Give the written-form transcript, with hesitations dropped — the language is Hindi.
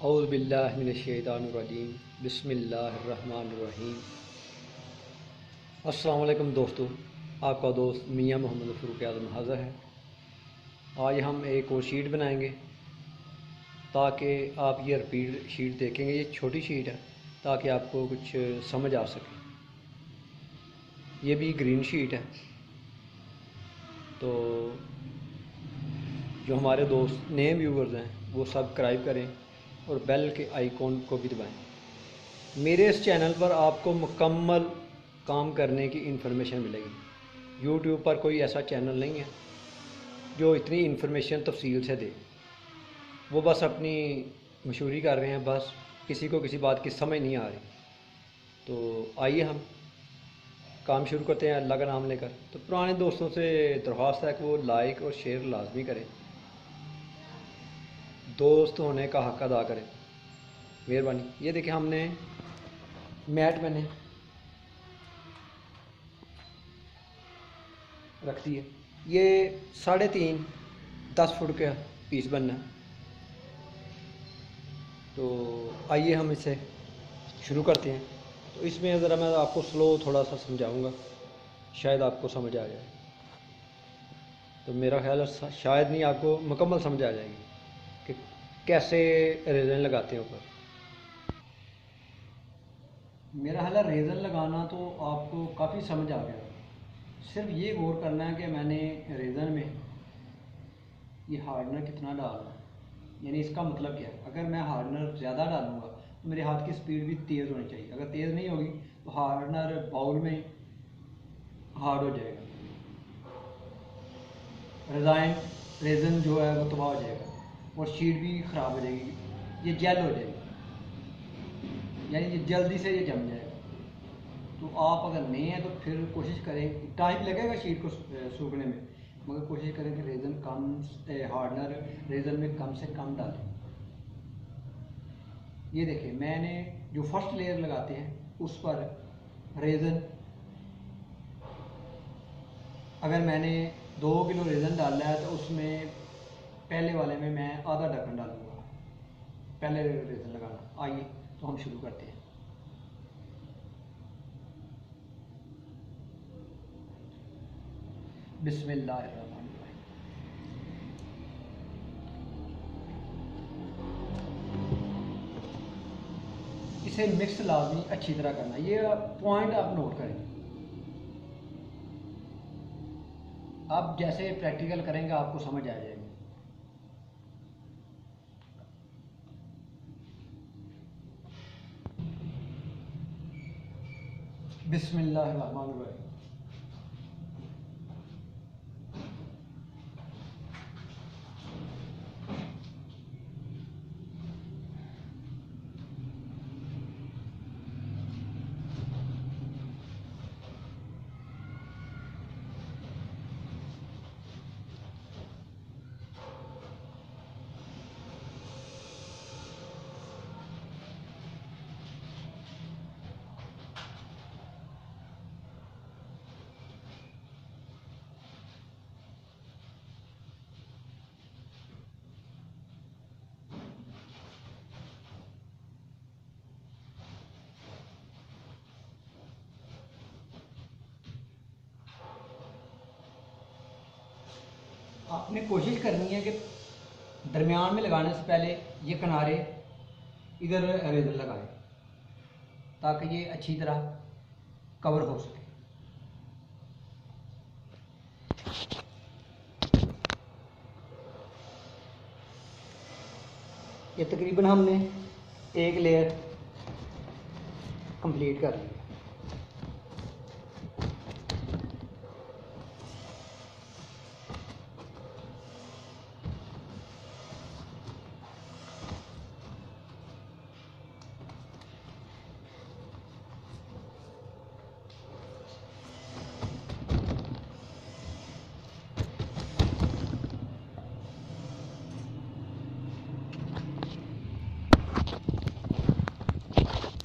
औज़ु बिल्लाहि मिनश्शैतानिर्रजीम बिस्मिल्लाहिर्रहमानिर्रहीम। अस्सलाम वालेकुम दोस्तों, आपका दोस्त मियां मोहम्मद फ़ारूक आज़म हाज़िर है। आज हम एक और शीट बनाएंगे ताकि आप ये रिपीट शीट देखेंगे। ये छोटी शीट है ताकि आपको कुछ समझ आ सके। ये भी ग्रीन शीट है, तो जो हमारे दोस्त नए व्यूवर्स हैं वो सब्सक्राइब करें और बेल के आइकॉन को भी दबाएं। मेरे इस चैनल पर आपको मुकम्मल काम करने की इन्फॉर्मेशन मिलेगी। यूट्यूब पर कोई ऐसा चैनल नहीं है जो इतनी इन्फॉर्मेशन तफसील से दे। वो बस अपनी मशहूरी कर रहे हैं, बस किसी को किसी बात की समझ नहीं आ रही। तो आइए हम काम शुरू करते हैं अल्लाह का नाम लेकर। तो पुराने दोस्तों से दरख्वास्त है कि वो लाइक और शेयर लाजमी करें, दोस्त होने का हक अदा करें, मेहरबानी। ये देखिए हमने मैट मैंने रख दिए। ये 3.5 10 फुट का पीस बनना है। तो आइए हम इसे शुरू करते हैं। तो इसमें ज़रा मैं आपको स्लो थोड़ा सा समझाऊंगा, शायद आपको समझ आ जाए। तो मेरा ख्याल है शायद नहीं, आपको मुकम्मल समझ आ जाएगी कि कैसे रेज़न लगाते हैं ऊपर। मेरा ख्याल है रेज़न लगाना तो आपको काफ़ी समझ आ गया। सिर्फ ये गौर करना है कि मैंने रेज़न में ये हार्डनर कितना डालना है, यानी इसका मतलब क्या है। अगर मैं हार्डनर ज़्यादा डालूंगा तो मेरे हाथ की स्पीड भी तेज़ होनी चाहिए। अगर तेज़ नहीं होगी तो हार्डनर बाउल में हार्ड हो जाएगा, रज़ाइन रेज़न जो है वो तबाह हो जाएगा और शीट भी ख़राब हो जाएगी, ये जेल हो जाएगी, यानी ये जल्दी से ये जम जाएगा। तो आप अगर नए हैं तो फिर कोशिश करें, टाइम लगेगा शीट को सूखने में, मगर कोशिश करें कि रेज़न कम, हार्डनर रेज़न में कम से कम डालें। ये देखिए मैंने जो फर्स्ट लेयर लगाते हैं उस पर रेज़न, अगर मैंने 2 किलो रेज़न डाला है तो उसमें पहले वाले में मैं आधा ढक्कन डालूंगा, पहले रेज़न लगाना। आइए तो हम शुरू करते हैं। बिस्मिल्लाहिर्रहमानिर्रहीम। इसे मिक्स लाजमी अच्छी तरह करना, ये पॉइंट आप नोट करें। आप जैसे प्रैक्टिकल करेंगे आपको समझ आ जाएगी। बिस्मिल्लाहिर्रहमानिर्रहीम। आपने कोशिश करनी है कि दरमियान में लगाने से पहले ये किनारे इधर रेज़र लगाएं ताकि ये अच्छी तरह कवर हो सके। ये तकरीबन हमने एक लेयर कंप्लीट कर ली है।